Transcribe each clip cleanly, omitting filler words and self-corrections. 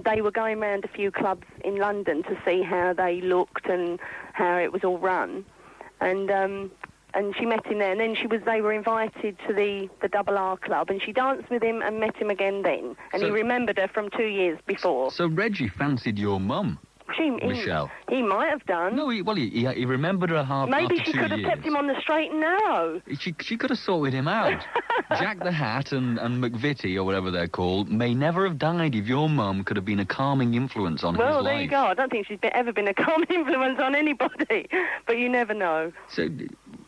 They were going round a few clubs in London to see how they looked and how it was all run. And she met him there, and then they were invited to the Double R Club, and she danced with him and met him again then. And he remembered her from 2 years before. So Reggie fancied your mum, Michelle? He might have done. No, he remembered her after 2 years. Maybe she could have kept him on the straight and narrow. She could have sorted him out. Jack the Hat and McVitie, or whatever they're called, may never have died if your mum could have been a calming influence on his life. Well, there you go. I don't think she's ever been a calming influence on anybody, but you never know. So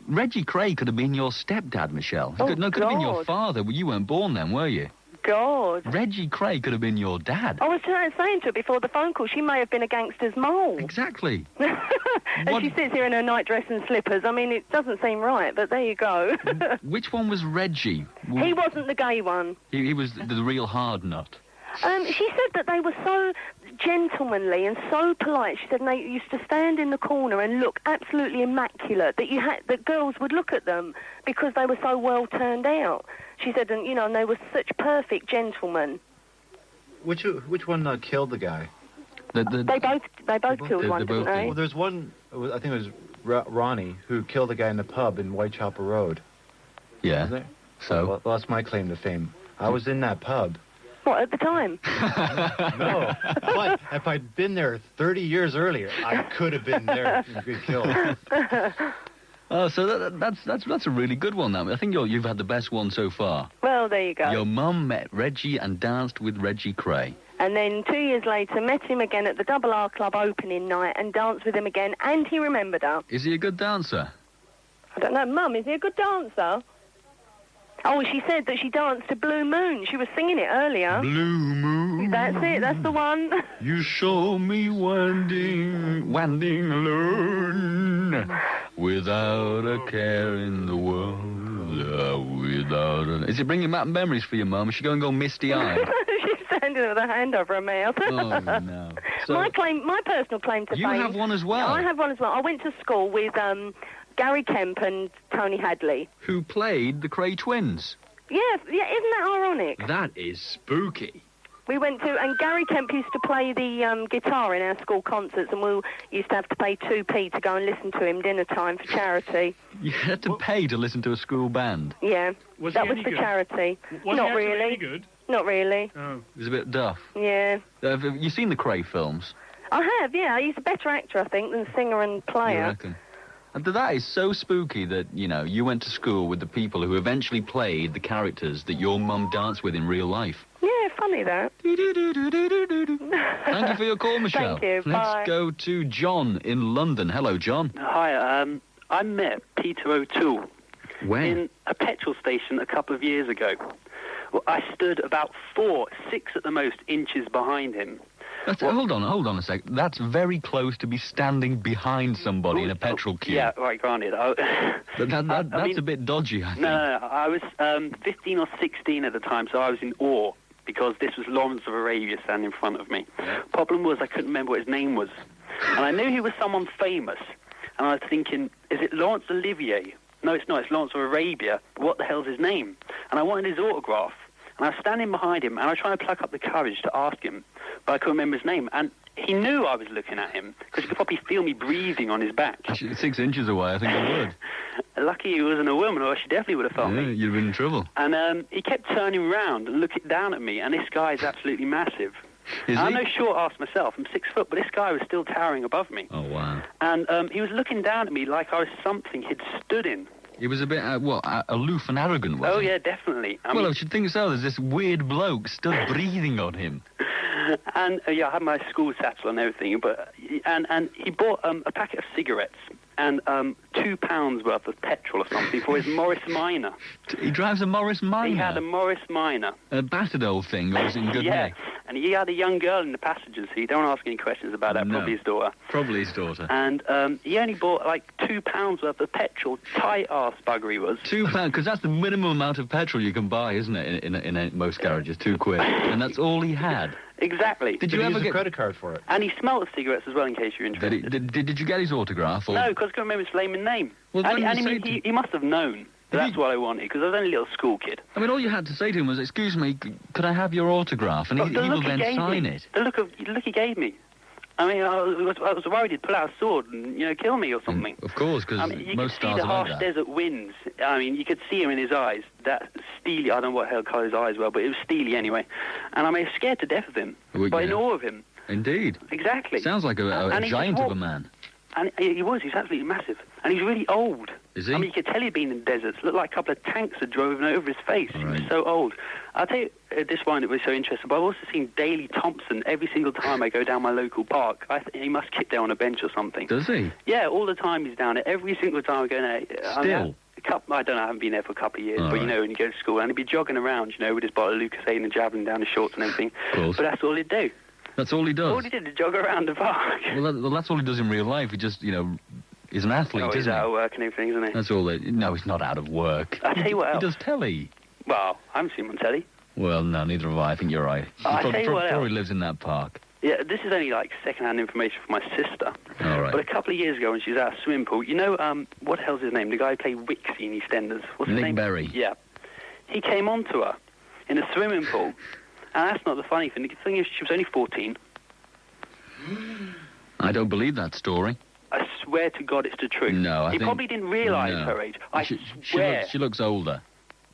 Reggie Cray could have been your stepdad, Michelle. Oh, could have been your father. Well, you weren't born then, were you? God. Reggie Cray could have been your dad. I was saying to her before the phone call, she may have been a gangster's mole. Exactly. And she sits here in her nightdress and slippers. I mean, it doesn't seem right, but there you go. Which one was Reggie? He wasn't the gay one. He was the real hard nut. She said that they were so gentlemanly and so polite. She said they used to stand in the corner and look absolutely immaculate, that girls would look at them because they were so well turned out. She said, and they were such perfect gentlemen. Which one killed the guy? They both killed one, didn't they? Well, there's one, I think it was Ronnie, who killed a guy in the pub in Whitechapel Road. Yeah. Was there? So? Well, that's my claim to fame. I was in that pub. What, at the time? No. But if I'd been there 30 years earlier, I could have been there and been killed. Oh, so that's a really good one, now. I think you've had the best one so far. Well, there you go. Your mum met Reggie and danced with Reggie Cray. And then 2 years later, met him again at the Double R Club opening night and danced with him again, and he remembered her. Is he a good dancer? I don't know. Mum, is he a good dancer? Oh, she said that she danced to Blue Moon. She was singing it earlier. Blue Moon. That's it. That's the one. You show me wanding alone, without a care in the world, Is it bringing back memories for your mum? Is she going to go misty-eyed? She's standing with her hand over her mouth. Oh, no. So, my personal claim to fame... You have one as well? I have one as well. I went to school with... Gary Kemp and Tony Hadley. Who played the Cray Twins. Yeah, isn't that ironic? That is spooky. We went to, and Gary Kemp used to play the guitar in our school concerts, and we used to have to pay 2p to go and listen to him dinner time for charity. You had to pay to listen to a school band? Yeah, that was for charity. Not really. Any good? Not really. Oh. It was a bit duff. Yeah. Have you seen the Cray films? I have, yeah. He's a better actor, I think, than singer and player. You reckon? And that is so spooky that, you went to school with the people who eventually played the characters that your mum danced with in real life. Yeah, funny that. Thank you for your call, Michelle. Thank you, bye. Let's go to John in London. Hello, John. Hi, I met Peter O'Toole When? in a petrol station a couple of years ago. Well, I stood about 6 at the most inches behind him. Hold on a sec. That's very close to be standing behind somebody in a petrol queue. Yeah, right, granted. That's a bit dodgy, I think. No, I was 15 or 16 at the time, so I was in awe, because this was Lawrence of Arabia standing in front of me. Yeah. Problem was I couldn't remember what his name was. And I knew he was someone famous, and I was thinking, is it Laurence Olivier? No, it's not. It's Lawrence of Arabia. What the hell's his name? And I wanted his autograph. And I was standing behind him, and I was trying to pluck up the courage to ask him, but I couldn't remember his name. And he knew I was looking at him, because he could probably feel me breathing on his back. 6 inches away, I think I would. Lucky he wasn't a woman, or she definitely would have felt me. You'd have been in trouble. And he kept turning around and looking down at me, and this guy is absolutely massive. I'm no short ass myself. I'm 6 foot, but this guy was still towering above me. Oh, wow. And he was looking down at me like I was something he'd stood in. He was a bit, aloof and arrogant, wasn't he? Oh, yeah, definitely. I I should think so. There's this weird bloke stood breathing on him. And, I had my school satchel and everything, and he bought a packet of cigarettes and £2 worth of petrol or something for his Morris Minor. He drives a Morris Minor? He had a Morris Minor. A battered old thing, or was it in good Yeah, nick? and he had a young girl in the passengers, so you don't ask any questions about that, No. probably his daughter. Probably his daughter. And he only bought like £2 worth of petrol, tight-ass bugger he was. £2, because that's the minimum amount of petrol you can buy, isn't it, in most garages, £2. And that's all he had. Exactly. Did you ever get a credit card for it? And he smelled of cigarettes as well, in case you're interested. Did you get his autograph? Or? No, because I couldn't remember his name and name. Well, and he must have known. But that's what I wanted, because I was only a little school kid. I mean, all you had to say to him was, "Excuse me, could I have your autograph?" And he will then sign it. The look he gave me. I mean, I was worried he'd pull out a sword and, kill me or something. Of course, because most stars are like that. You could see the harsh desert winds. I mean, you could see him in his eyes. That steely, I don't know what hell colour his eyes were, but it was steely anyway. And I mean, scared to death of him, but in awe of him. Indeed. Exactly. Sounds like a giant of a man. And he was absolutely massive. And he's really old. Is he? I mean, you could tell he'd been in deserts. Looked like a couple of tanks had driven over his face. Right. He was so old. I'll tell you, this one, it was so interesting, but I've also seen Daley Thompson every single time I go down my local park. He must kick there on a bench or something. Does he? Yeah, all the time he's down there. Every single time I go there. Still? I don't know, I haven't been there for a couple of years, All but, right. when you go to school, and he'd be jogging around, with his bottle of Lucasade and javelin down his shorts and everything. Of course. But that's all he'd do. That's all he does? All he did is jog around the park. Well, that's all he does in real life. He just, he's an athlete, he's isn't he? out of work and everything, isn't he? That's all. No, he's not out of work. I'll tell you what else. He does telly. Well, I haven't seen him on telly. Well, no, neither have I. I think you're right. He I'll tell you what probably else. lives in that park. Yeah, this is only like second-hand information from my sister. All right. But a couple of years ago when she was at a swimming pool, what the hell's his name? The guy who played Wixie in EastEnders. What's his Nick name? Berry. Yeah. He came on to her in a swimming pool. And that's not the funny thing. The thing is, she was only 14. I don't believe that story. I swear to God it's the truth. No, I He think... probably didn't realise no. her age. I she swear. She looks older.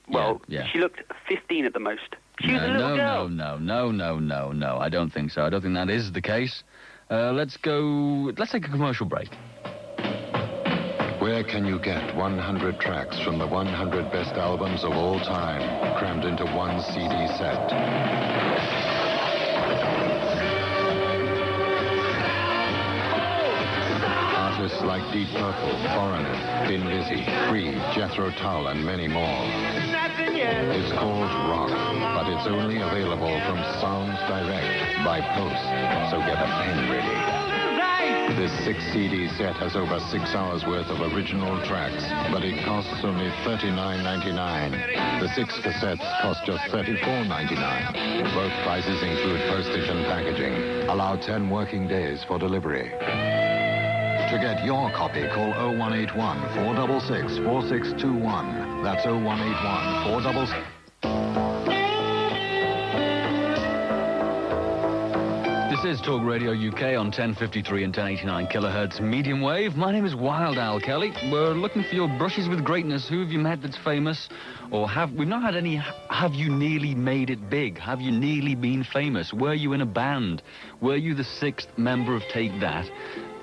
Well, yeah. she looked 15 at the most. She was a little girl. No. I don't think so. I don't think that is the case. Let's take a commercial break. Where can you get 100 tracks from the 100 best albums of all time, crammed into one CD set? Artists like Deep Purple, Foreigner, Thin Lizzy, Free, Jethro Tull, and many more. It's called rock, but it's only available from Sounds Direct by Post, so get a pen ready. This 6-CD set has over 6 hours worth of original tracks, but it costs only $39.99. The 6 cassettes cost just $34.99. Both prices include postage and packaging. Allow 10 working days for delivery. To get your copy, call 0181 466 4621. That's 0181 466. This is Talk Radio UK on 1053 and 1089 kilohertz medium wave. My name is Wild Al Kelly. We're looking for your brushes with greatness. Who have you met that's famous? Or we've not had any, have you nearly made it big? Have you nearly been famous? Were you in a band? Were you the 6th member of Take That?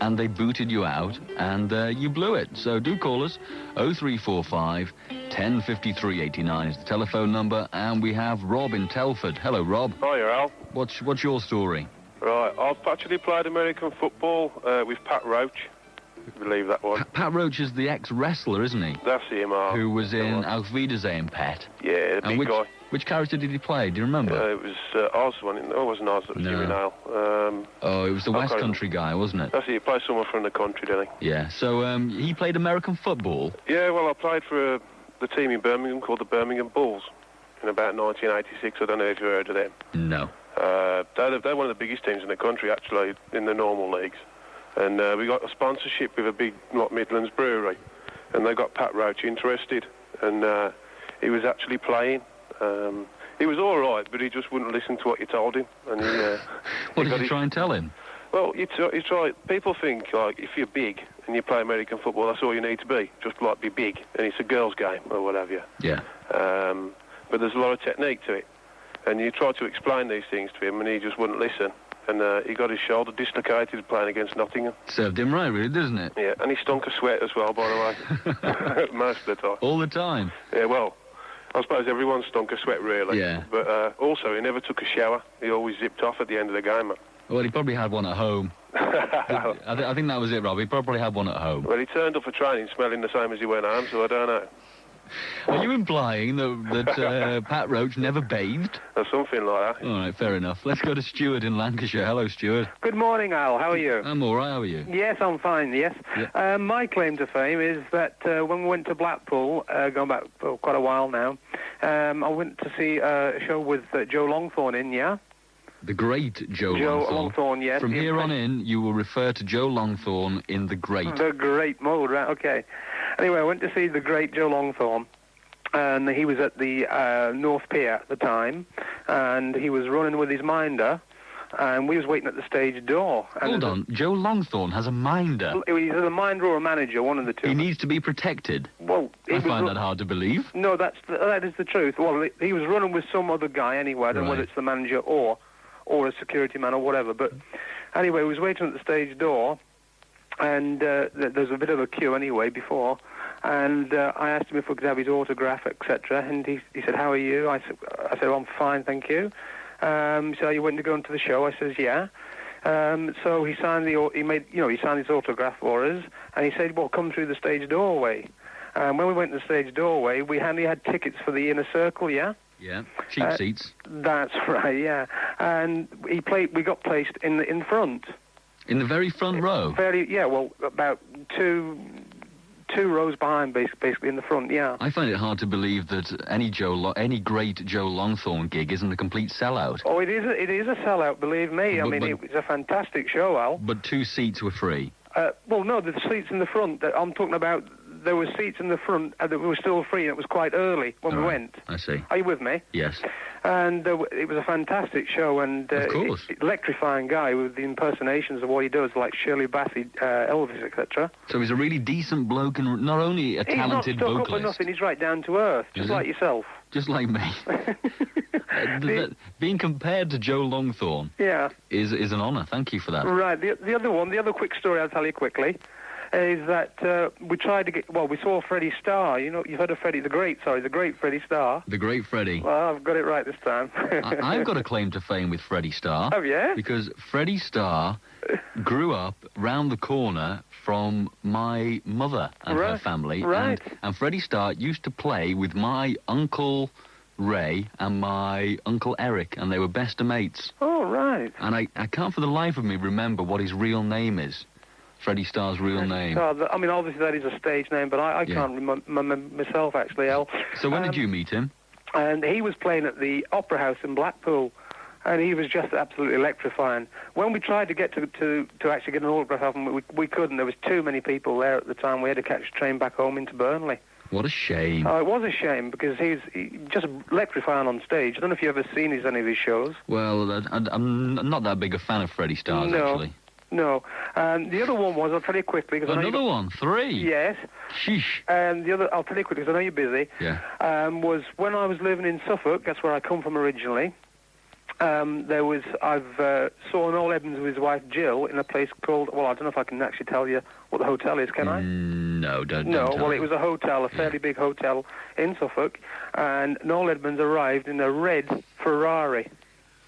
And they booted you out, and you blew it. So do call us. 0345 1053 89 is the telephone number, and we have Rob in Telford. Hello, Rob. Hiya, Al. What's your story? Right, I've actually played American football with Pat Roach. If you believe that one. Pat Roach is the ex-wrestler, isn't he? That's him, Who was in Auf Wiedersehen, Pet. Yeah, the big guy. Which character did he play? Do you remember? It was Oz. It wasn't Oz, it was Jimmy Nail. It was the West Country guy, wasn't it? That's it, he played someone from the country, didn't he? Yeah, so he played American football? Yeah, well, I played for the team in Birmingham called the Birmingham Bulls in about 1986. I don't know if you've heard of them. No. They're one of the biggest teams in the country, actually, in the normal leagues. And we got a sponsorship with a big Midlands brewery. And they got Pat Roach interested. And he was actually playing. He was all right, but he just wouldn't listen to what you told him. And what did you try and tell him? Well, you try. People think, like, if you're big and you play American football, that's all you need to be. Just, like, be big. And it's a girls' game, or what have you. Yeah. But there's a lot of technique to it. And you try to explain these things to him, and he just wouldn't listen. And he got his shoulder dislocated playing against Nottingham. Served him right, really, doesn't it? Yeah, and he stunk of sweat as well, by the way. Most of the time. All the time? Yeah, well, I suppose everyone stunk of sweat, really. Yeah. But also, he never took a shower. He always zipped off at the end of the game. Well, he probably had one at home. I think that was it, Rob. He probably had one at home. Well, he turned up for training smelling the same as he went home, so I don't know. Are you implying that Pat Roach never bathed? Or something like that. All right, fair enough. Let's go to Stuart in Lancashire. Hello, Stuart. Good morning, Al. How are you? I'm all right. How are you? Yes, I'm fine, yes. Yeah. My claim to fame is that when we went to Blackpool, going back for quite a while now, I went to see a show with Joe Longthorne in, yeah? The great Joe Longthorne, yes. From here on in, you will refer to Joe Longthorne in The Great. The great mode, right, okay. Anyway, I went to see the great Joe Longthorne, and he was at the North Pier at the time, and he was running with his minder, and we was waiting at the stage door. And Hold on, Joe Longthorne has a minder. He's a minder or a manager, one of the two. He needs to be protected. Well, I find that hard to believe. No, that is the truth. Well, he was running with some other guy anyway. I don't know whether it's the manager or a security man or whatever. But anyway, he was waiting at the stage door, and there's a bit of a queue anyway before. And I asked him if we could have his autograph, etc. And he said, "How are you?" I said, "Well, I'm fine, thank you." He said, "Are you waiting to go into the show?" I says, "Yeah." So he signed he signed his autograph for us, and he said, "Well, come through the stage doorway." When we went to the stage doorway, we only had tickets for the inner circle, yeah? Yeah, cheap seats. That's right, yeah. And we got placed in front. In the very front row? About two rows behind, basically in the front, yeah. I find it hard to believe that any great Joe Longthorne gig isn't a complete sellout. Oh, it is a sellout, believe me. It was a fantastic show, Al. But 2 seats were free. Well, no, the seats in the front that I'm talking about, there were seats in the front that were still free, and it was quite early when we went. I see. Are you with me? Yes. And it was a fantastic show, and of course. Electrifying guy with the impersonations of what he does, like Shirley Bassey, Elvis, etc. So he's a really decent bloke and not only a talented vocalist. He's not stuck vocalist. up for nothing. He's right down to earth, just like yourself. Just like me. Being compared to Joe Longthorne is an honour. Thank you for that. Right. The other quick story I'll tell you quickly is that we tried to we saw Freddie Starr. You know, you've heard of the great Freddie Starr. The great Freddie. Well, I've got it right this time. I've got a claim to fame with Freddie Starr. Oh, yeah? Because Freddie Starr grew up round the corner from my mother and her family. Right. And Freddie Starr used to play with my Uncle Ray and my Uncle Eric, and they were best of mates. Oh, right. And I can't for the life of me remember what his real name is. Freddie Starr's real name. I mean, obviously that is a stage name, but I can't remember myself, actually, Al. So when did you meet him? And he was playing at the Opera House in Blackpool, and he was just absolutely electrifying. When we tried to get to actually get an autograph of him, we couldn't. There was too many people there at the time. We had to catch a train back home into Burnley. What a shame. Oh, it was a shame, because he's just electrifying on stage. I don't know if you've ever seen any of his shows. Well, I'm not that big a fan of Freddie Starr's, actually. No. The other one was, I'll tell you quickly. Another one? 3? Yes. Sheesh. And the other, I'll tell you quickly, because I know you're busy. Yeah. Was when I was living in Suffolk, that's where I come from originally. I've saw Noel Edmonds with his wife Jill in a place called, well, I don't know if I can actually tell you what the hotel is, can I? No, don't No, tell well, me. it was a hotel, a fairly big hotel in Suffolk, and Noel Edmonds arrived in a red Ferrari.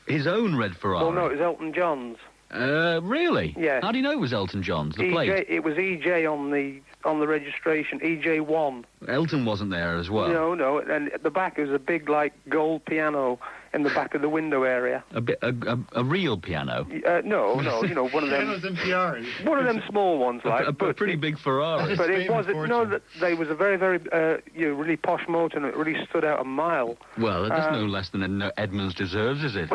His own red Ferrari? Well, no, it was Elton John's. Really? Yes. How do you know it was Elton John's, the plate? It was EJ on the registration, EJ1. Elton wasn't there as well? No, and at the back there was a big, gold piano in the back of the window area. A real piano? No, one of them... Pianos and PRs. One of them small ones, A pretty big Ferrari. But it was a very, very, really posh motor, and it really stood out a mile. Well, that's no less than Edmonds deserves, is it?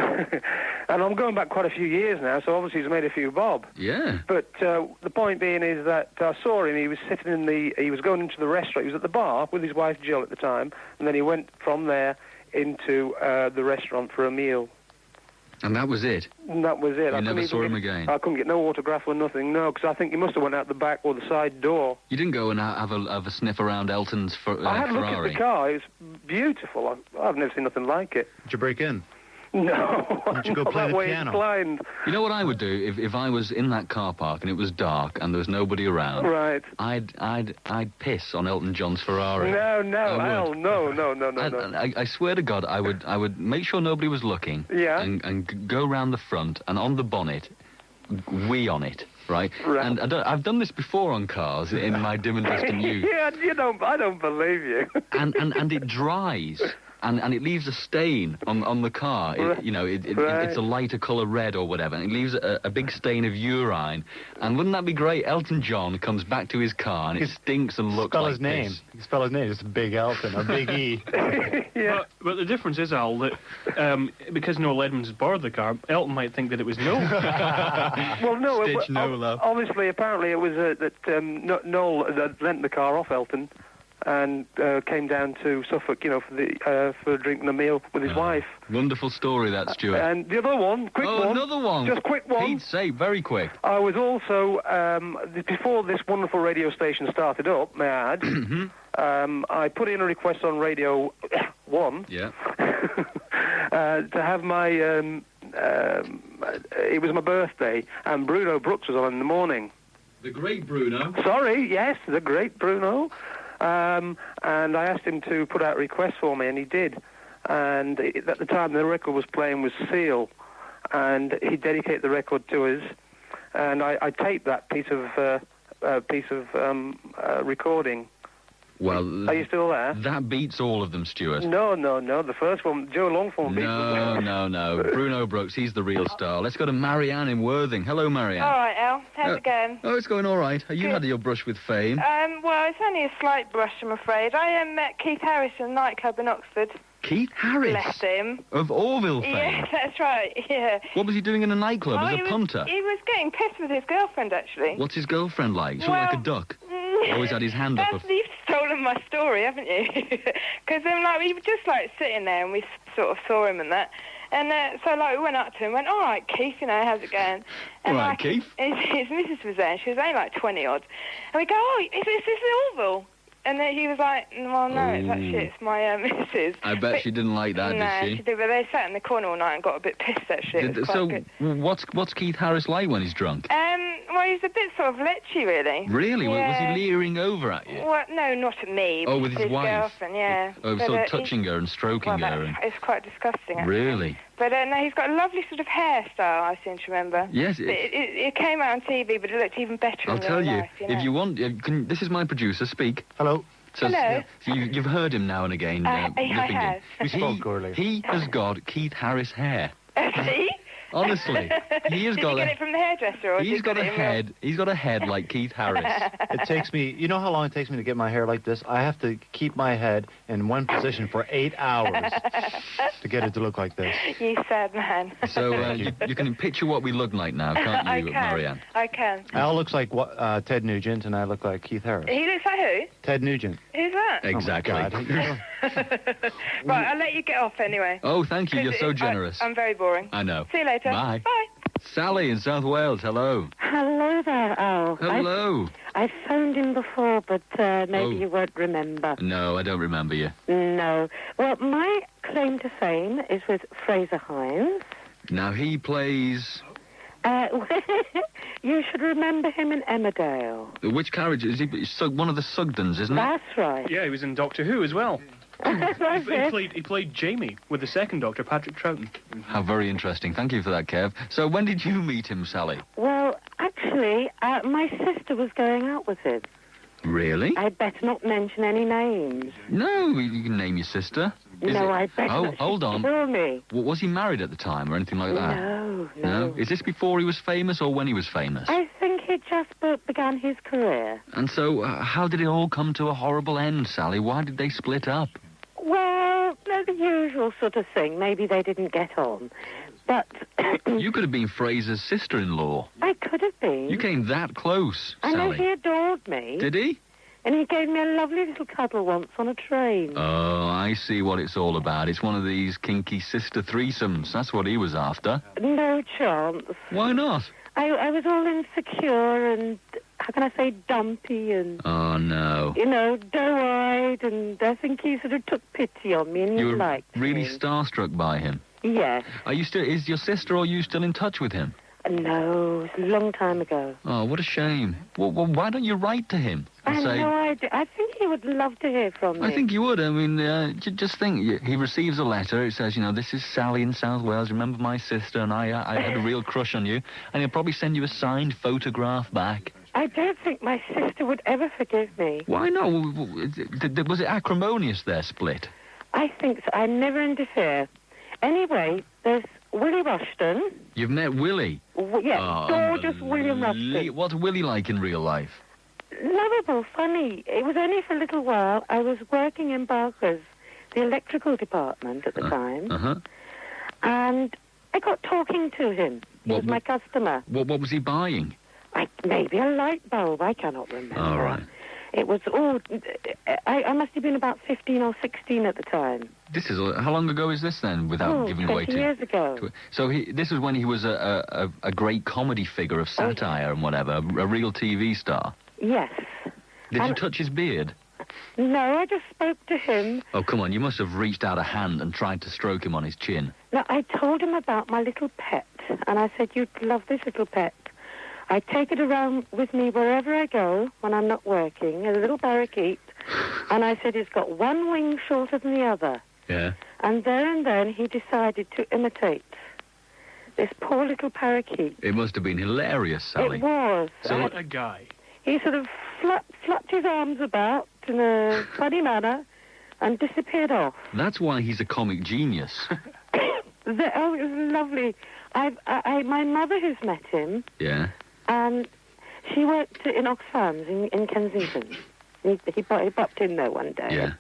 And I'm going back quite a few years now, so obviously he's made a few bob. Yeah. But the point being is that I saw him, he was sitting he was going into the restaurant, he was at the bar with his wife Jill at the time, and then he went from there into the restaurant for a meal. And that was it? And that was it. You never saw him again? I couldn't get no autograph or nothing, no, because I think he must have went out the back or the side door. You didn't go and have a sniff around Elton's Ferrari? I had a look at the car, it was beautiful. I've never seen nothing like it. Did you break in? No, Why don't you go play the piano? Blind. You know what I would do if I was in that car park and it was dark and there was nobody around? Right. I'd piss on Elton John's Ferrari. No, Al, no. I swear to God, I would make sure nobody was looking. Yeah. And go round the front and on the bonnet, wee on it. Right. And I've done this before on cars in my dim and distant youth. Yeah, I don't believe you. and it dries. And it leaves a stain on the car. It's a lighter colour red or whatever. And it leaves a big stain of urine. And wouldn't that be great? Elton John comes back to his car and it stinks and looks like his name. piss. You spell his name. It's Big Elton or Big E. Yeah. But the difference is, Al, that because Noel Edmonds borrowed the car, Elton might think that it was Noel. Well, no. Stitch Noel up. Obviously, apparently, it was that Noel lent the car off Elton. and came down to Suffolk, for a drink and a meal with his wife. Wonderful story, that, Stuart. And the other one, quick one. Another one. Just quick one. Pete's sake, very quick. I was also, before this wonderful radio station started up, may I add, I put in a request on Radio 1 Yeah. to have my, it was my birthday, and Bruno Brooks was on in the morning. The great Bruno. Sorry, yes, the great Bruno. And I asked him to put out a request for me, and he did. And at the time, the record was playing was Seal, and he dedicated the record to us. And I taped that piece of recording. Well, Are you still there? that beats all of them, Stuart. No. The first one, Joe Longthorne beat No. Bruno Brooks, he's the real star. Let's go to Marianne in Worthing. Hello, Marianne. All right, Al. How's it going? Oh, it's going all right. You had your brush with fame. Well, it's only a slight brush, I'm afraid. I met Keith Harris in a nightclub in Oxford. Keith Harris? Bless him. Of Orville fame? Yeah, that's right, yeah. What was he doing in a nightclub as a punter? He was getting pissed with his girlfriend, actually. What's his girlfriend like? She like a duck? Always had his hand up. You've stolen my story, haven't you? Because we were just sitting there and we sort of saw him and that. And so we went up to him and went, all right, Keith, how's it going? And all right, Keith. His missus was there and she was only 20-odd. And we go, oh, is this Orville? And then he was like, well, no, it's my missus. I bet she didn't like that, no, did she? she did, but they sat in the corner all night and got a bit pissed, actually. It was quite good. What's Keith Harris like when he's drunk? Well, he's a bit sort of lechy, really. Really? Yeah. Was he leering over at you? Well, no, not at me. Oh, with his wife? Girlfriend, yeah. Oh, But, sort of touching her and stroking her. It's quite disgusting, actually. Really? But no, he's got a lovely sort of hairstyle, I seem to remember. Yes. It came out on TV, but it looked even better I'll in tell real you, life, if you want, this is my producer, speak. Hello. Hello. So you've heard him now and again. I have. We spoke earlier. He has got Keith Harris hair. See? Honestly, he has Did got. you get it from the hairdresser, or He's got a head. He's got a head like Keith Harris. It takes me, you know how long it takes me to get my hair like this? I have to keep my head in one position for 8 hours to get it to look like this. You sad man. So you can picture what we look like now, can't you, Marianne? I can. Al looks like Ted Nugent, and I look like Keith Harris. He looks like who? Ted Nugent. Who's that? Exactly. Oh my God. Right, I'll let you get off anyway. Oh, thank you. You're so generous. I'm very boring. I know. See you later. Bye. Bye. Sally in South Wales, hello. Hello there, Al. Hello. I phoned in before, but maybe you won't remember. No, I don't remember you. No. Well, my claim to fame is with Fraser Hines. Now, he plays... You should remember him in Emmerdale. Which carriage? Is he one of the Sugdens, isn't he? That's right. Yeah, he was in Doctor Who as well. That's it. He played Jamie with the second Doctor, Patrick Troughton. How very interesting. Thank you for that, Kev. So when did you meet him, Sally? Well, actually, my sister was going out with him. Really? I'd better not mention any names. No, you can name your sister. I'd better not. Hold on. Kill me. Was he married at the time or anything like that? No. Is this before he was famous or when he was famous? I think he just began his career. And so, how did it all come to a horrible end, Sally? Why did they split up? Well, the usual sort of thing. Maybe they didn't get on. But... You could have been Fraser's sister-in-law. I could have been. You came that close, I know, Sally. he adored me. Did he? And he gave me a lovely little cuddle once on a train. Oh, I see what it's all about. It's one of these kinky sister threesomes. That's what he was after. No chance. Why not? I was all insecure and, how can I say, dumpy and... Oh, no. Doe-eyed, and I think he sort of took pity on me and he You were liked really me. starstruck by him. Yes. Is your sister or you still in touch with him? No, it was a long time ago. Oh, what a shame. Well, why don't you write to him? I And have say, no idea. I think he would love to hear from me. I think you would. I mean, just think. He receives a letter. It says, this is Sally in South Wales. Remember my sister and I had a real crush on you. And he'll probably send you a signed photograph back. I don't think my sister would ever forgive me. Why not? Was it acrimonious, their split? I think so. I never interfere. Anyway, there's Willie Rushton. You've met Willie? Gorgeous William Rushton. What's Willie like in real life? Lovable, funny. It was only for a little while. I was working in Barker's, the electrical department at the time. Uh-huh. And I got talking to him. He was my customer. What was he buying? Maybe a light bulb. I cannot remember. All right. It was all... I must have been about 15 or 16 at the time. This is... How long ago is this, then, without giving away 20 years ago. So this was when he was a great comedy figure of satire and whatever, a real TV star? Yes. Did you touch his beard? No, I just spoke to him. Oh, come on, you must have reached out a hand and tried to stroke him on his chin. No, I told him about my little pet, and I said, you'd love this little pet. I take it around with me wherever I go when I'm not working, a little parakeet, and I said, it's got one wing shorter than the other. Yeah. And there and then he decided to imitate this poor little parakeet. It must have been hilarious, Sally. It was. So what a guy. He sort of flapped his arms about in a funny manner and disappeared off. That's why he's a comic genius. Oh, it was lovely. My mother has met him. Yeah. And she worked in Oxfams in Kensington. He popped in there one day. Yeah.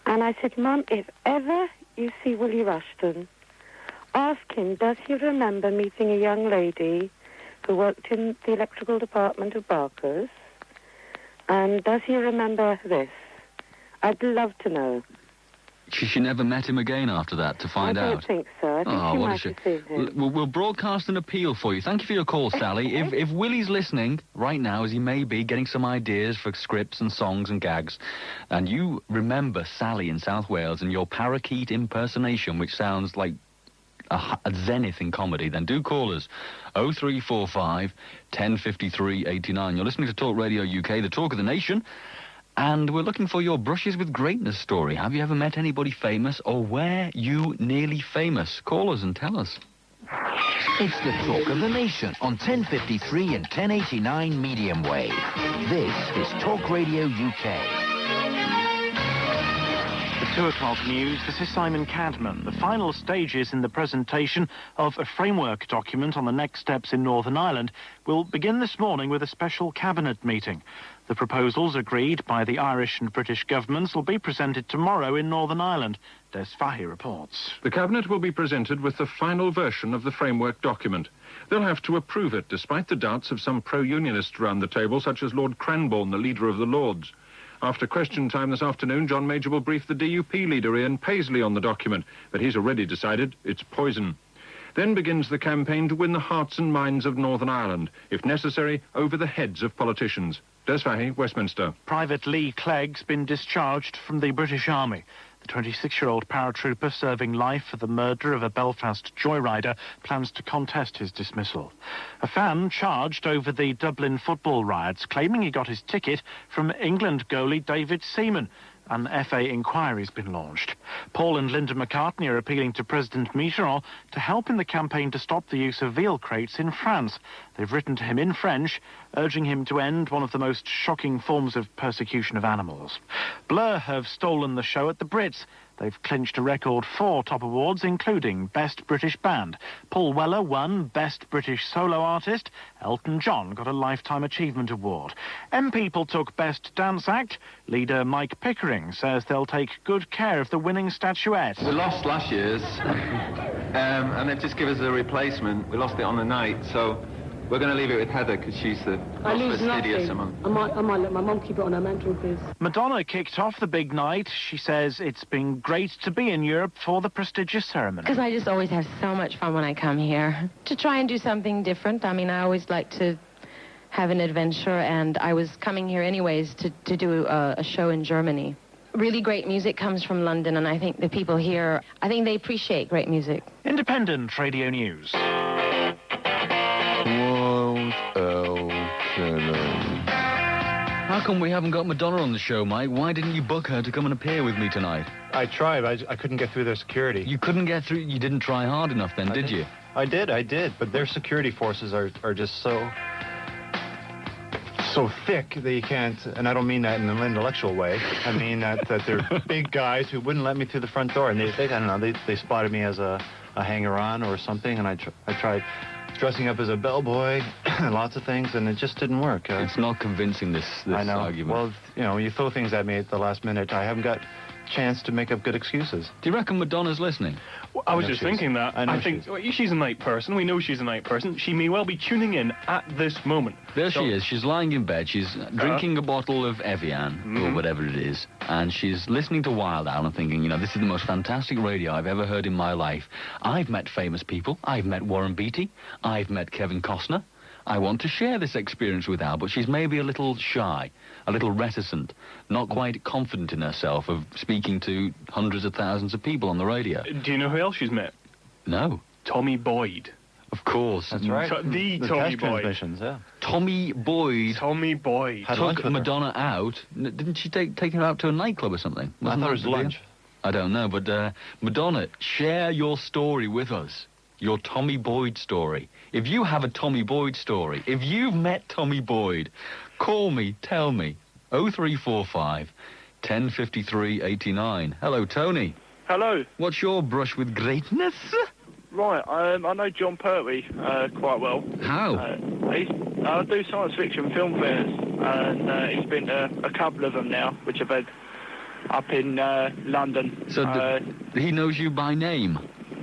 And I said, Mum, if ever you see Willie Rushton, ask him, does he remember meeting a young lady who worked in the electrical department of Barker's? And does he remember this? I'd love to know. She never met him again after that to find out? I don't think so. I think she might have seen him. We'll broadcast an appeal for you. Thank you for your call, Sally. If Willie's listening right now, as he may be, getting some ideas for scripts and songs and gags, and you remember Sally in South Wales and your parakeet impersonation, which sounds like a zenith in comedy, then do call us 0345 1053 89. You're listening to Talk Radio UK, the talk of the nation. And we're looking for your brushes with greatness story. Have you ever met anybody famous, or were you nearly famous? Call us and tell us. It's the talk of the nation on 1053 and 1089 medium wave. This is Talk Radio UK. The 2 o'clock news, this is Simon Cadman. The final stages in the presentation of a framework document on the next steps in Northern Ireland will begin this morning with a special cabinet meeting. The proposals agreed by the Irish and British governments will be presented tomorrow in Northern Ireland. Des Fahy reports. The Cabinet will be presented with the final version of the framework document. They'll have to approve it, despite the doubts of some pro-unionists around the table, such as Lord Cranborne, the leader of the Lords. After question time this afternoon, John Major will brief the DUP leader, Ian Paisley, on the document, but he's already decided it's poison. Then begins the campaign to win the hearts and minds of Northern Ireland, if necessary, over the heads of politicians. Des Fahy, Westminster. Private Lee Clegg's been discharged from the British Army. The 26-year-old paratrooper serving life for the murder of a Belfast joyrider plans to contest his dismissal. A fan charged over the Dublin football riots, claiming he got his ticket from England goalie David Seaman. An FA inquiry's been launched. Paul and Linda McCartney are appealing to President Mitterrand to help in the campaign to stop the use of veal crates in France. They've written to him in French, urging him to end one of the most shocking forms of persecution of animals. Blur have stolen the show at the Brits. They've clinched a record 4 top awards, including Best British Band. Paul Weller won Best British Solo Artist. Elton John got a Lifetime Achievement Award. People took Best Dance Act. Leader Mike Pickering says they'll take good care of the winning statuette. We lost last year's, and they've just given us a replacement. We lost it on the night, so we're going to leave it with Heather because she's the most fastidious among. I might let my mum keep it on her mantelpiece. Madonna kicked off the big night. She says it's been great to be in Europe for the prestigious ceremony. Because I just always have so much fun when I come here. To try and do something different. I mean, I always like to have an adventure, and I was coming here anyways to do a show in Germany. Really great music comes from London, and I think the people here, I think they appreciate great music. Independent Radio News. How come we haven't got Madonna on the show, Mike? Why didn't you book her to come and appear with me tonight? I tried. I couldn't get through their security. You couldn't get through? You didn't try hard enough then, did you? I did. But their security forces are just so thick that you can't, and I don't mean that in an intellectual way. I mean that they're big guys who wouldn't let me through the front door, and they I don't know, they spotted me as a hanger-on or something, and I tried dressing up as a bellboy, lots of things, and it just didn't work. It's not convincing, this I know. argument. Well, you know, you throw things at me at the last minute. I haven't got chance to make up good excuses. Do you reckon Madonna's listening? Well, I was know just she is. thinking that. I know think she is. she's a night person. We know she's a night person. She may well be tuning in at this moment. There she is. She's lying in bed. She's drinking a bottle of Evian, Mm-hmm. or whatever it is, and she's listening to Wild Al and thinking, you know, this is the most fantastic radio I've ever heard in my life. I've met famous people. I've met Warren Beatty. I've met Kevin Costner. I want to share this experience with Al, but she's maybe a little shy, a little reticent, not quite confident in herself of speaking to hundreds of thousands of people on the radio. Do you know who else she's met? No. Tommy Boyd. Of course. That's right. The The Tommy test Boyd. transmissions, yeah. Tommy Boyd Tommy Boyd. Had lunch took with her. Madonna out. Didn't she take her out to a nightclub or something? I Wasn't thought that it was the deal? lunch. I don't know, but Madonna, share your story with us. Your Tommy Boyd story. If you have a Tommy Boyd story, if you've met Tommy Boyd, call me, tell me. 0345 1053 89. Hello, Tony. Hello. What's your brush with greatness? Right, I know John Pertwee quite well. How? I do science fiction film fairs, and he's been to a couple of them now, which I've had up in London. So he knows you by name?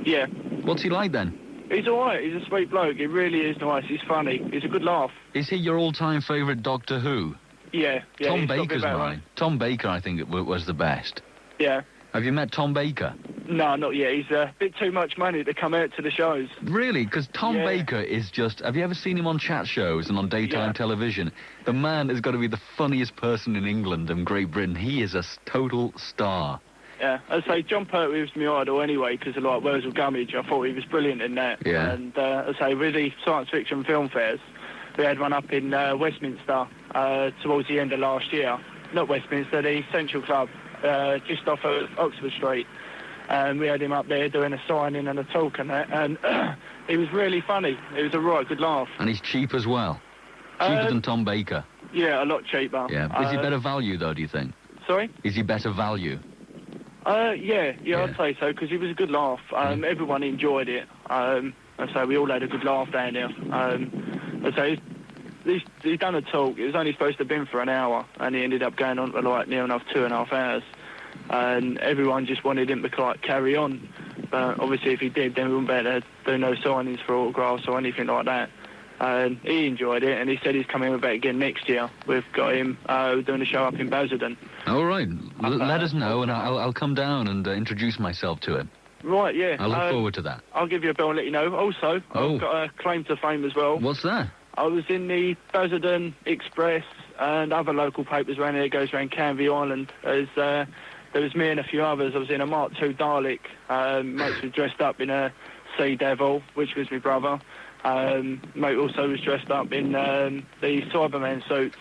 Yeah. What's he like then? He's all right. He's a sweet bloke. He really is nice. He's funny. He's a good laugh. Is he your all-time favourite Doctor Who? Yeah. Tom he's got a bit Baker's better, mine. Tom Baker, I think, was the best. Yeah. Have you met Tom Baker? No, not yet. He's a bit too much money to come out to the shows. Really? Because Tom Yeah. Baker is just... Have you ever seen him on chat shows and on daytime television? The man has got to be the funniest person in England and Great Britain. He is a total star. Yeah, I'd say John Pertwee was my idol anyway because of like Wurzel Gummidge. I thought he was brilliant in that. Yeah. And I'd say with the science fiction film fairs, we had one up in Westminster towards the end of last year. Not Westminster, the Central Club, just off of Oxford Street. And we had him up there doing a signing and a talk and that. And he was really funny. It was a right good laugh. And he's cheap as well. Cheaper than Tom Baker. Yeah, a lot cheaper. Yeah. Is he better value, though, do you think? Sorry? Is he better value? Yeah, I'd say so, because it was a good laugh. Everyone enjoyed it. I'd say we all had a good laugh down there. I'd say he's done a talk. It was only supposed to have been for an hour, and he ended up going on for like near enough 2.5 hours. And everyone just wanted him to like carry on. But obviously if he did, then we wouldn't be able to do no signings for autographs or anything like that. And he enjoyed it, and he said he's coming back again next year. We've got him doing a show up in Basildon. All right. Let us know, and I'll come down and introduce myself to him. Right, yeah. I look forward to that. I'll give you a bell and let you know. Also, I've got a claim to fame as well. What's that? I was in the Basildon Express and other local papers around here. It goes around Canvey Island. There was me and a few others. I was in a Mark II Dalek. Mates were dressed up in a Sea Devil, which was my brother. Mate also was dressed up in the Cyberman suits,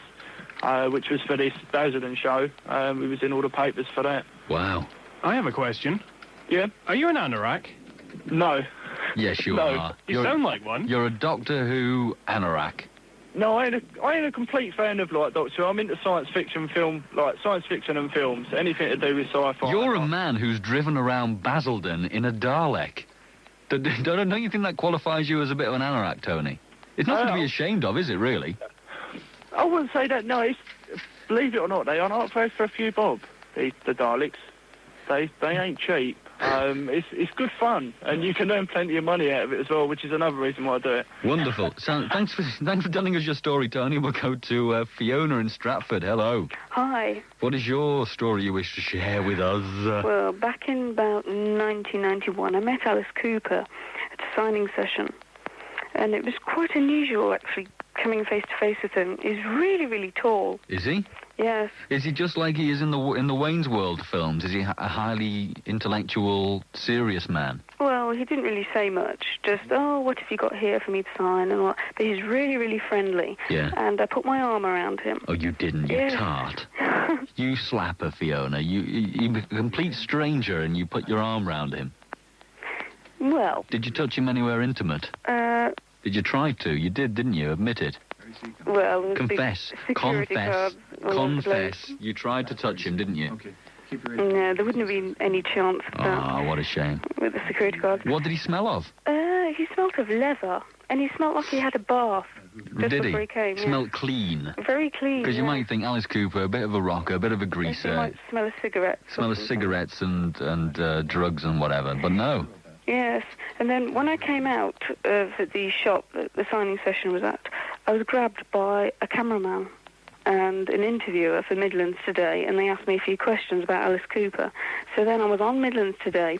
which was for this Basildon show. We was in all the papers for that. Wow. I have a question. Yeah? Are you an anorak? No. Yes, you No. are. You sound like one. You're a Doctor Who anorak. No, I ain't a complete fan of like Doctor Who. I'm into science fiction and films. Anything to do with sci-fi. You're a man who's driven around Basildon in a Dalek. Don't you think that qualifies you as a bit of an anorak, Tony? It's nothing to be ashamed of, is it, really? I wouldn't say that, no. Believe it or not, they are not for a few bob, the Daleks. They ain't cheap. It's good fun, and you can earn plenty of money out of it as well, which is another reason why I do it. Wonderful. So, thanks for telling us your story, Tony. We'll go to Fiona in Stratford. Hello. Hi. What is your story you wish to share with us? Well, back in about 1991, I met Alice Cooper at a signing session, and it was quite unusual, actually, coming face to face with him. He's really, really tall. Is he? Yes. Is he just like he is in the Wayne's World films? Is he a highly intellectual, serious man? Well, he didn't really say much. Just, oh, what have you got here for me to sign? And what? But he's really, really friendly. Yeah. And I put my arm around him. Oh, you didn't, you Yeah. tart. You slapper, Fiona. You're a complete stranger and you put your arm round him. Well. Did you touch him anywhere intimate? Did you try to? You did, didn't you? Admit it. Well, it was Confess. the security Confess. guard all Confess. You tried to touch him, didn't you? Okay. No, there wouldn't have been any chance of that Ah, what a shame. with the security guard. What did he smell of? No, he smelt of leather, and he smelt like he had a bath just Did before he came. Smelled clean. Very clean. Because you might think Alice Cooper, a bit of a rocker, a bit of a He greaser, might smell of cigarettes. smell of cigarettes and drugs and whatever, but no. Yes, and then when I came out of the shop that the signing session was at, I was grabbed by a cameraman and an interviewer for Midlands Today, and they asked me a few questions about Alice Cooper. So then I was on Midlands Today,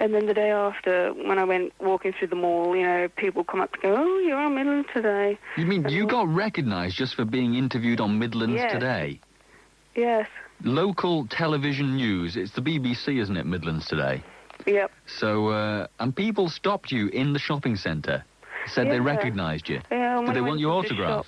and then the day after, when I went walking through the mall, you know, people come up and go, "Oh, you're on Midlands Today." You mean you got recognised just for being interviewed on Midlands Yes. Today? Yes. Local television news. It's the BBC, isn't it, Midlands Today? Yep. So, and people stopped you in the shopping centre, said they Yeah. recognised you. Yeah, Did they want your autograph?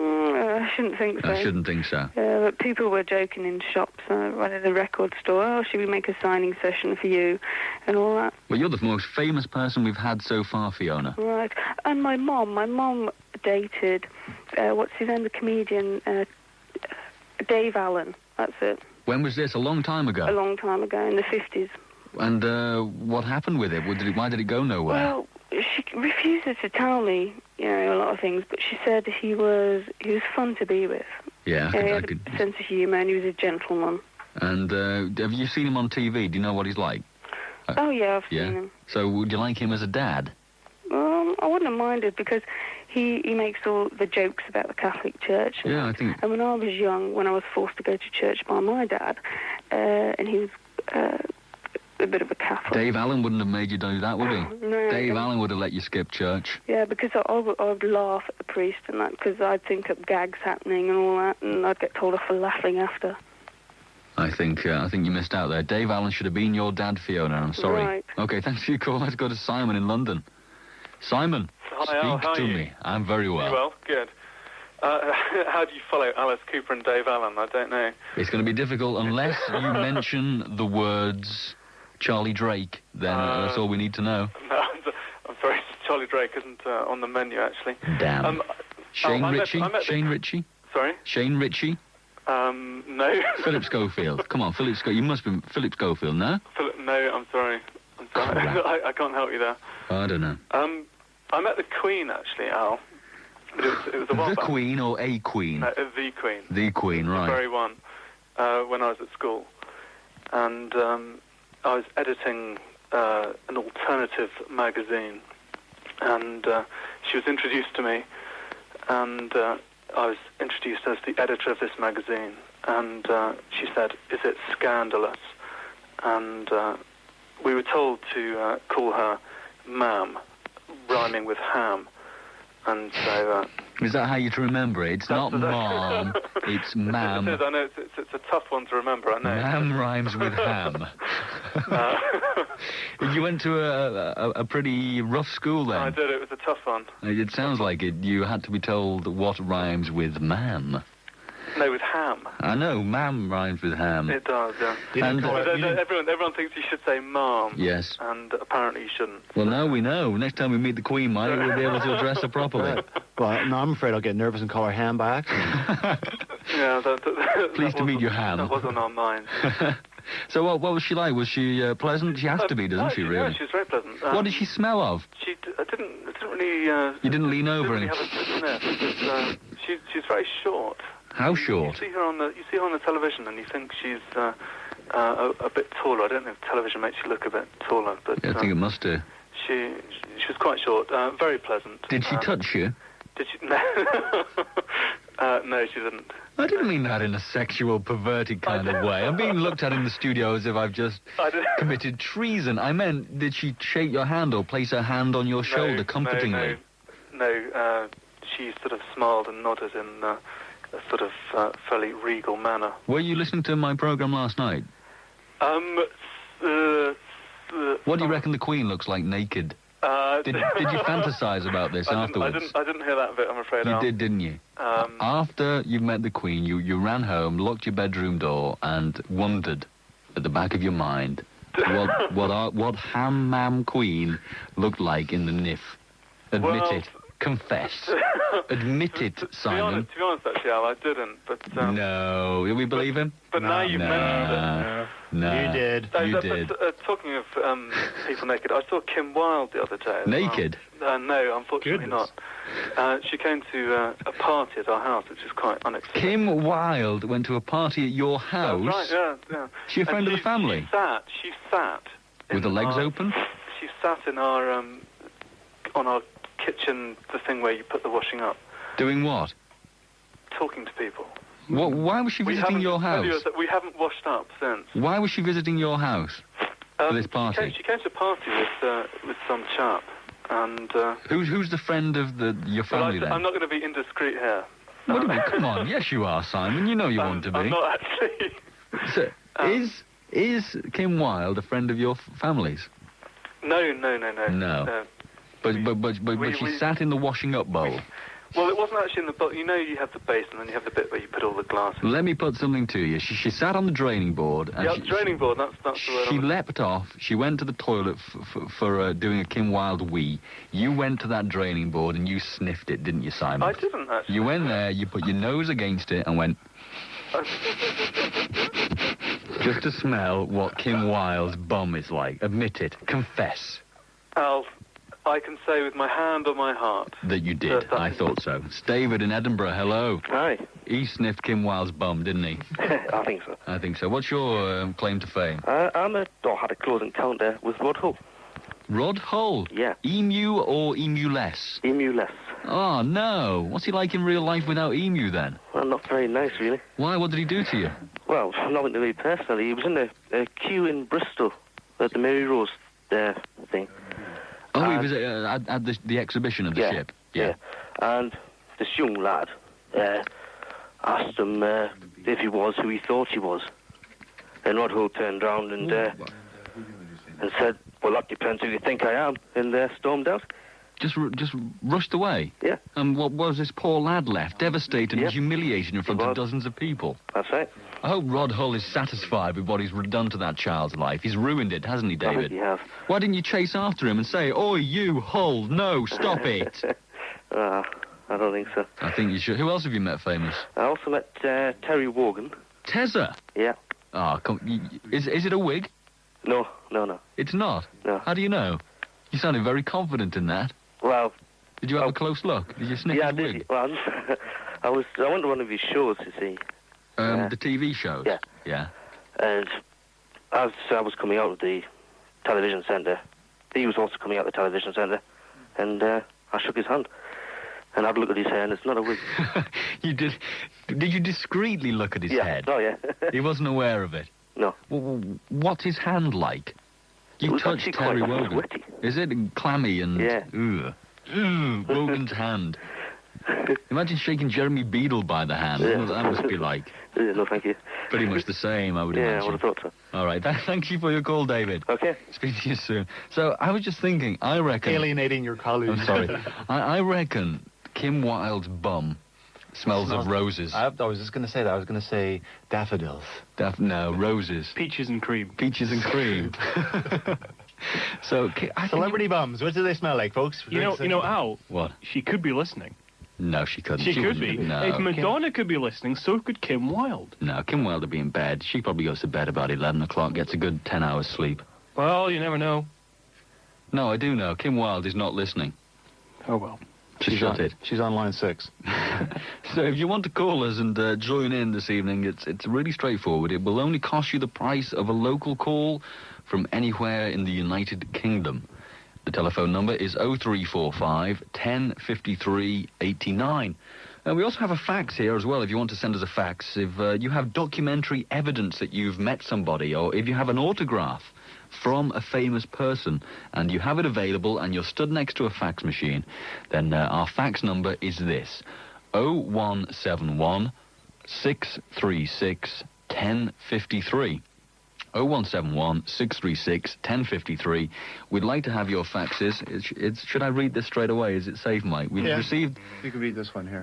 I shouldn't think so. I shouldn't think so. But people were joking in shops, right at the record store. "Oh, should we make a signing session for you?" and all that. Well, you're the most famous person we've had so far, Fiona. Right. And my mom dated, what's his name, the comedian, Dave Allen. That's it. When was this? A long time ago. A long time ago, in the 50s. And what happened with it? Why did it go nowhere? Well, she refuses to tell me, you know, a lot of things, but she said he was fun to be with. Yeah, he I had could. a sense of humour, and he was a gentleman. And have you seen him on TV? Do you know what he's like? Oh, yeah, I've Yeah. seen him. So would you like him as a dad? I wouldn't have minded, because he makes all the jokes about the Catholic Church. Yeah, I think. And when I was young, when I was forced to go to church by my dad, and he was a bit of a Catholic. Dave Allen wouldn't have made you do that, would he? No. Dave Allen would have let you skip church. Yeah, because I would laugh at the priest and that, because I'd think up gags happening and all that, and I'd get told off for laughing after. I think you missed out there. Dave Allen should have been your dad, Fiona. I'm sorry. Right. Okay, thanks for your call. Let's go to Simon in London. Simon, Hi, Al, speak how to are you? me. I'm very well. You well? Good. How do you follow Alice Cooper and Dave Allen? I don't know. It's going to be difficult unless you mention the words Charlie Drake. Then that's all we need to know. No, I'm sorry, Charlie Drake isn't on the menu, actually. Damn. Shane Ritchie? Shane Ritchie? Sorry? Shane Ritchie? No. Philip Schofield. Come on, Philip Schofield. You must be Philip Schofield, no? No, I'm sorry. I can't help you there. I don't know. I met the Queen, actually, Al. But it was a while The back. Queen or a Queen? The Queen. The Queen, right. The very one. When I was at school. And I was editing an alternative magazine. And she was introduced to me. And I was introduced as the editor of this magazine. And she said, "Is it scandalous?" And we were told to call her Ma'am, rhyming with ham. And so... Is that how you to remember it? It's not Mom, it's Ma'am. It is, I know, it's a tough one to remember, I know. Ma'am rhymes with ham. You went to a pretty rough school then? I did, it was a tough one. It sounds like it. You had to be told what rhymes with ma'am. No, with ham. I know, ma'am rhymes with ham. It does, yeah. And, everyone thinks you should say Mom. Yes. And apparently you shouldn't. Well, now we know. Next time we meet the Queen, Mike, we'll be able to address her properly. Right. Well, no, I'm afraid I'll get nervous and call her ham by accident. Yeah, Pleased to meet you, ham. That was on our minds. So what was she like? Was she pleasant? She has to be, doesn't she, really? Yeah, she was very pleasant. What did she smell of? I didn't really... You didn't lean over didn't really have a sniff. She's very short. How short? You see her on the television, and you think she's a bit taller. I don't know if television makes you look a bit taller, but Yeah, I think it must do. She was quite short. Very pleasant. Did she touch you? Did she? No. No, she didn't. I didn't mean that in a sexual, perverted kind of way. I'm being looked at in the studio as if I've just committed treason. I meant, did she shake your hand or place her hand on your shoulder comfortingly? No, she sort of smiled and nodded in a sort of fairly regal manner. Were you listening to my programme last night? What do you reckon the Queen looks like naked? Did you fantasise about this afterwards? I didn't hear that bit, I'm afraid. You Al. did, didn't you? After you met the Queen, you ran home, locked your bedroom door, and wondered at the back of your mind what Ham Queen looked like in the niff. Admit it. Confess. Admit it, Simon. To be honest, actually, Al, I didn't. But no, we believe him? But now you've mentioned it. No. You did. You did. Talking of people naked, I saw Kim Wilde the other day. Naked? No, unfortunately not. She came to a party at our house, which is quite unexpected. Kim Wilde went to a party at your house? That's right, yeah. She a friend of the family? She sat. With the legs open? She sat in our, on our kitchen, the thing where you put the washing up. Doing what? Talking to people. Why was she visiting your house? We haven't washed up since. Why was she visiting your house for this party? She came to a party with some chap, and... Who's the friend of your family, then? I'm not going to be indiscreet here. What do you mean? Come on. Yes, you are, Simon. You know you want to be. I'm not actually. So, is Kim Wilde a friend of your family's? No. No. But she sat in the washing up bowl. Well, it wasn't actually in the bowl. You know, you have the basin, and then you have the bit where you put all the glass in. Let me put something to you. She sat on the draining board. And the draining board, that's the word. She leapt off. She went to the toilet for doing a Kim Wilde wee. You went to that draining board and you sniffed it, didn't you, Simon? I didn't, actually. You went there, you put your nose against it and went... just to smell what Kim Wilde's bum is like. Admit it. Confess. Al, I can say with my hand on my heart... that you did. I thought so. It's David in Edinburgh. Hello. Hi. He sniffed Kim Wilde's bum, didn't he? I think so. I think so. What's your claim to fame? I had a close encounter with Rod Hull. Rod Hull? Yeah. Emu or emu-less? Emu-less. Oh, no. What's he like in real life without emu, then? Well, not very nice, really. Why? What did he do to you? Well, nothing to me personally. He was in a queue in Bristol at the Mary Rose thing. Oh, he was at the exhibition of the ship? Yeah. And this young lad asked him if he was who he thought he was. And Rod Hull turned round and said, well, that depends who you think I am, and stormed out. Just rushed away? Yeah. And what was this poor lad left? Devastated and humiliated in front of dozens of people? That's right. I hope Rod Hull is satisfied with what he's done to that child's life. He's ruined it, hasn't he, David? I think he has. Why didn't you chase after him and say, oi, you, Hull, no, stop it? I don't think so. I think you should. Who else have you met famous? I also met Terry Wogan. Tezza? Yeah. Ah, is it a wig? No. It's not? No. How do you know? You sounded very confident in that. Well... Did you have a close look? Did you sniff his wig? Yeah, I did. Well, I went to one of his shows, you see. The TV shows? Yeah. Yeah. And as I was coming out of the television centre, he was also coming out of the television centre, and I shook his hand. And I'd look at his hair, and it's not a wig. You did? Did you discreetly look at his head? Oh, yeah. He wasn't aware of it? No. Well, what's his hand like? You touched Terry Wogan. Sweaty. Is it clammy and... Yeah. Ugh, Wogan's hand. Imagine shaking Jeremy Beadle by the hand. Yeah. What that must be like. No, thank you. Pretty much the same, I would imagine. Yeah, I would have thought so. All right, thank you for your call, David. Okay. Speak to you soon. So, I was just thinking, I reckon... Alienating your colleagues. I'm sorry. I reckon Kim Wilde's bum smells of roses. I was just going to say that. I was going to say daffodils. No, roses. Peaches and cream. Peaches and cream. So, celebrity bums. What do they smell like, folks? You know, Al. What? She could be listening. No, she couldn't. She could be. No. If Madonna could be listening, so could Kim Wilde. No, Kim Wilde would be in bed. She probably goes to bed about 11 o'clock, gets a good 10 hours sleep. Well, you never know. No, I do know. Kim Wilde is not listening. Oh, well. She's on line 6. So if you want to call us and join in this evening, it's really straightforward. It will only cost you the price of a local call from anywhere in the United Kingdom. The telephone number is 0345 1053 89. And we also have a fax here as well, if you want to send us a fax. If you have documentary evidence that you've met somebody, or if you have an autograph from a famous person and you have it available and you're stood next to a fax machine, then our fax number is this: 0171 636 1053. 0171 636 1053. We'd like to have your faxes. Should I read this straight away? Is it safe, Mike? We've received... You can read this one here.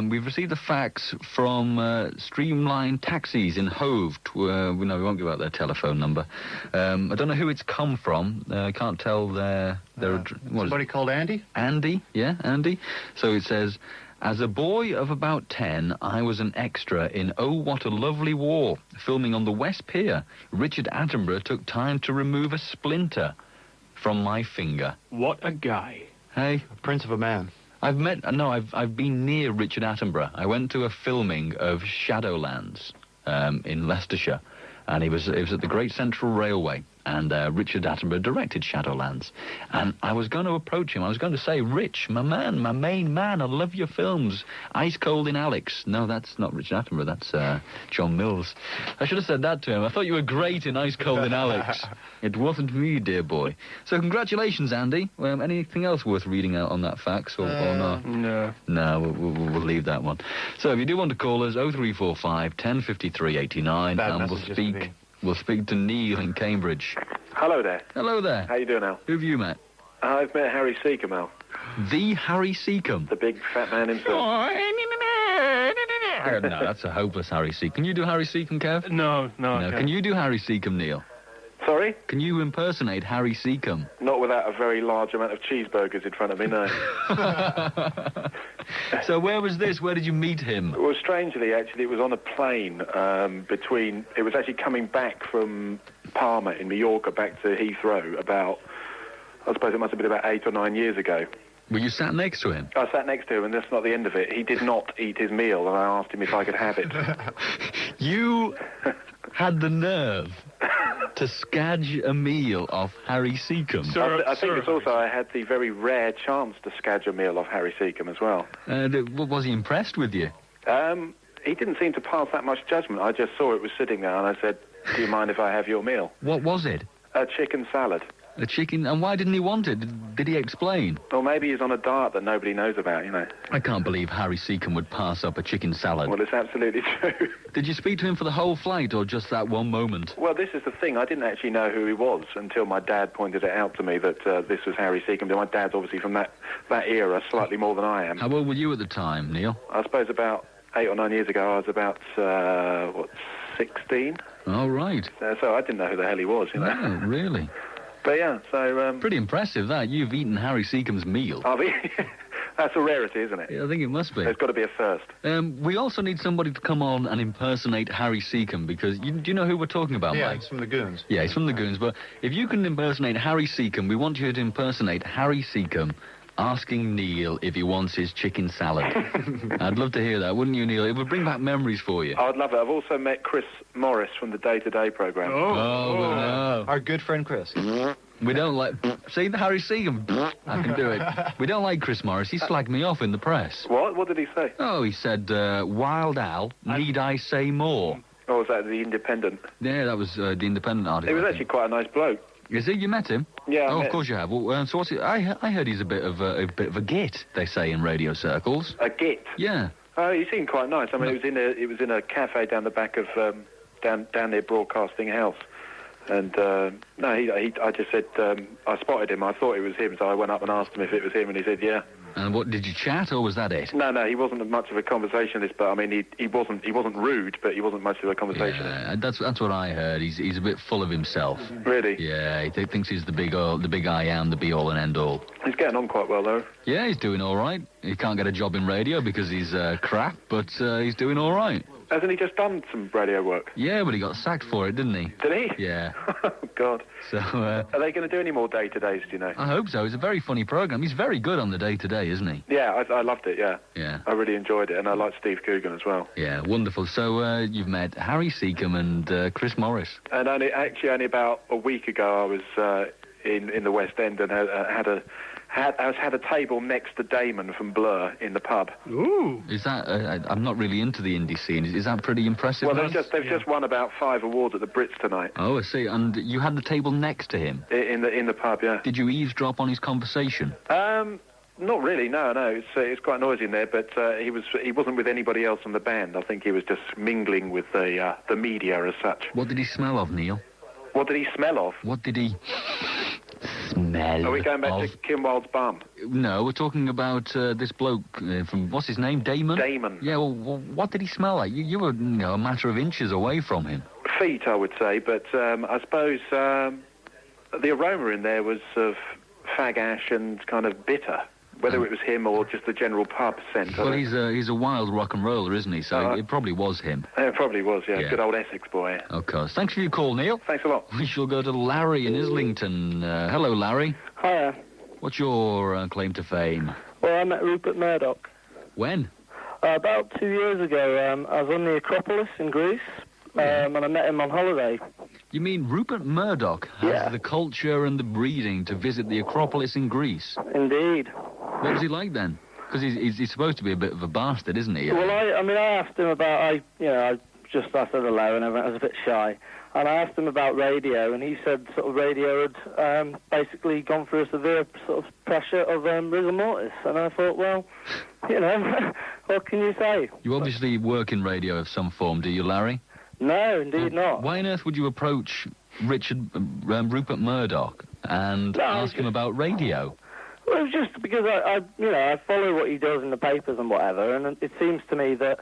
We've received a fax from Streamline Taxis in Hove. We won't give out their telephone number. I don't know who it's come from. I can't tell their somebody called Andy? Andy, yeah, Andy. So it says, As a boy of about 10, I was an extra in Oh, What a Lovely War, filming on the West Pier. Richard Attenborough took time to remove a splinter from my finger. What a guy. Hey. Prince of a man. I've been near Richard Attenborough. I went to a filming of Shadowlands in Leicestershire, and it was at the Great Central Railway, and Richard Attenborough directed Shadowlands. And I was going to approach him. I was going to say, Rich, my man, my main man, I love your films. Ice Cold in Alex. No, that's not Richard Attenborough, that's John Mills. I should have said that to him. I thought you were great in Ice Cold in Alex. It wasn't me, dear boy. So congratulations, Andy. Anything else worth reading out on that fax or not? No. No, we'll leave that one. So if you do want to call us, 0345 1053 89, and we'll speak to Neil in Cambridge. Hello there. Hello there. How you doing, Al? Who have you met? I've met Harry Seacombe, Al. The Harry Seacombe? The big fat man himself. No, that's a hopeless Harry Seacombe. Can you do Harry Seacombe, Kev? No. Can you do Harry Seacombe, Neil? Sorry? Can you impersonate Harry Seacombe? Not without a very large amount of cheeseburgers in front of me, no. So where was this? Where did you meet him? Well, strangely, actually, it was on a plane it was actually coming back from Palma in Mallorca back to Heathrow about, I suppose it must have been about 8 or 9 years ago. Were you sat next to him? I sat next to him, and that's not the end of it. He did not eat his meal, and I asked him if I could have it. You had the nerve to scadge a meal off Harry Seacombe? I think it's also I had the very rare chance to scadge a meal off Harry Seacombe as well. Was he impressed with you? He didn't seem to pass that much judgment. I just saw it was sitting there, and I said, do you mind if I have your meal? What was it? A chicken salad. A chicken? And why didn't he want it? Did he explain? Or maybe he's on a diet that nobody knows about, you know. I can't believe Harry Seacombe would pass up a chicken salad. Well, it's absolutely true. Did you speak to him for the whole flight, or just that one moment? Well, this is the thing. I didn't actually know who he was until my dad pointed it out to me that this was Harry Seacombe. My dad's obviously from that era, slightly more than I am. How old were you at the time, Neil? I suppose about 8 or 9 years ago, I was about, 16? Oh, right. So I didn't know who the hell he was, you know. No, really? But yeah, so... Pretty impressive, that. You've eaten Harry Seacombe's meal. That's a rarity, isn't it? Yeah, I think it must be. There's got to be a first. We also need somebody to come on and impersonate Harry Seacombe, because do you know who we're talking about, Yeah, Mike? he's from the Goons. Yeah, he's from the Goons, but if you can impersonate Harry Seacombe, we want you to impersonate Harry Seacombe asking Neil if he wants his chicken salad. I'd love to hear that, wouldn't you, Neil? It would bring back memories for you. I'd love it. I've also met Chris Morris from the Day to Day programme. No. Our good friend Chris. We don't like... See, the Harry Seacombe? I can do it. We don't like Chris Morris. He slagged me off in the press. What? What did he say? Oh, he said, Wild Al, need I say more? Oh, was that The Independent? Yeah, that was the Independent article. He was actually quite a nice bloke. Is he? You met him? Yeah, I Oh, met of course you have. Well, so what's it? I heard he's a bit of a git, they say in radio circles. A git? Yeah. Oh, he seemed quite nice. I mean, it was in a cafe down the back of down near Broadcasting House, and I just said I spotted him. I thought it was him, so I went up and asked him if it was him, and he said yeah. And what, did you chat, or was that it? No, he wasn't much of a conversationalist, but I mean, he wasn't rude, but he wasn't much of a conversationalist. Yeah, that's what I heard. He's a bit full of himself. Really? Yeah, he thinks he's the big I am, the be all and end all. He's getting on quite well, though. Yeah, he's doing all right. He can't get a job in radio because he's crap, but he's doing all right. Hasn't he just done some radio work? Yeah, but he got sacked for it, didn't he? Did he? Yeah. Oh, God. So, are they going to do any more day-to-days, do you know? I hope so. It's a very funny programme. He's very good on the day-to-day, isn't he? Yeah, I loved it, yeah. Yeah. I really enjoyed it, and I liked Steve Coogan as well. Yeah, wonderful. So, you've met Harry Seacombe and Chris Morris. And only about a week ago, I was in the West End and had a table next to Damon from Blur in the pub. Ooh. Is that... I'm not really into the indie scene. Is that pretty impressive? Well, they've just won about 5 awards at the Brits tonight. Oh, I see. And you had the table next to him? In the pub, yeah. Did you eavesdrop on his conversation? Not really, no. It's quite noisy in there, but he wasn't with anybody else in the band. I think he was just mingling with the media as such. What did he smell of, Neil? What did he smell of? What did he smell Are we going back to Kim Wilde's bum? No, we're talking about this bloke from, what's his name, Damon? Damon. Yeah, well, what did he smell like? You were, a matter of inches away from him. Feet, I would say, but I suppose the aroma in there was of fag ash and kind of bitter. Whether it was him or just the general pub scent. Well, he's a wild rock and roller, isn't he? So it probably was him. It probably was, yeah. Good old Essex boy. Of course. Thanks for your call, Neil. Thanks a lot. We shall go to Larry in Islington. Hello, Larry. Hiya. What's your claim to fame? Well, I met Rupert Murdoch. When? About 2 years ago. I was on the Acropolis in Greece, and I met him on holiday. You mean Rupert Murdoch has the culture and the breeding to visit the Acropolis in Greece? Indeed. What was he like then? Because he's supposed to be a bit of a bastard, isn't he? Well, I asked him about, I said hello and everything. I was a bit shy. And I asked him about radio, and he said sort of radio had basically gone through a severe sort of pressure of rigor mortis. And I thought, well, what can you say? You obviously work in radio of some form, do you, Larry? No, indeed not. Why on earth would you approach Rupert Murdoch and ask him about radio? Well, it's just because I follow what he does in the papers and whatever, and it seems to me that,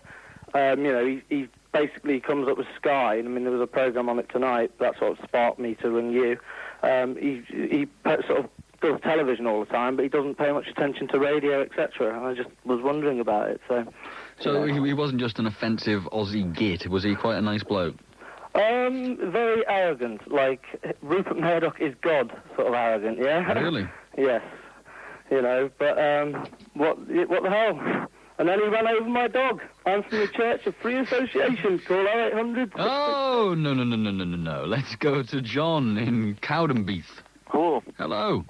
he basically comes up with Sky. I mean, there was a programme on it tonight that sort of sparked me to ring you. He sort of does television all the time, but he doesn't pay much attention to radio, etc. And I just was wondering about it, So he wasn't just an offensive Aussie git, was he quite a nice bloke? Very arrogant, like Rupert Murdoch is God, sort of arrogant, yeah? Really? Yes. But what the hell? And then he ran over my dog. I'm from the Church of Free Association. Call 0800. Oh, no. Let's go to John in Cowdenbeath. Hello. Hello.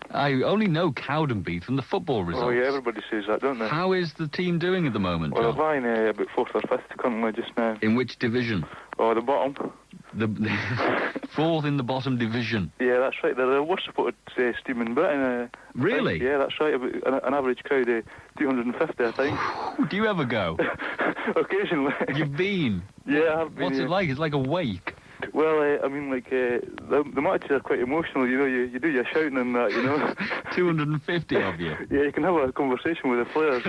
I only know Cowdenbeath from the football results. Oh, yeah, everybody says that, don't they? How is the team doing at the moment, Well, John? they're lying about 4th or 5th currently just now. In which division? Oh, the bottom. The fourth in the bottom division. Yeah, that's right. They're the worst supported team in Britain. Really? Yeah, that's right. About an average crowd of 250, I think. Do you ever go? Occasionally. You've been? Yeah, I have been. What's it like? It's like a wake. Well, the matches are quite emotional, you do your shouting and that, 250 of you? Yeah, you can have a conversation with the players.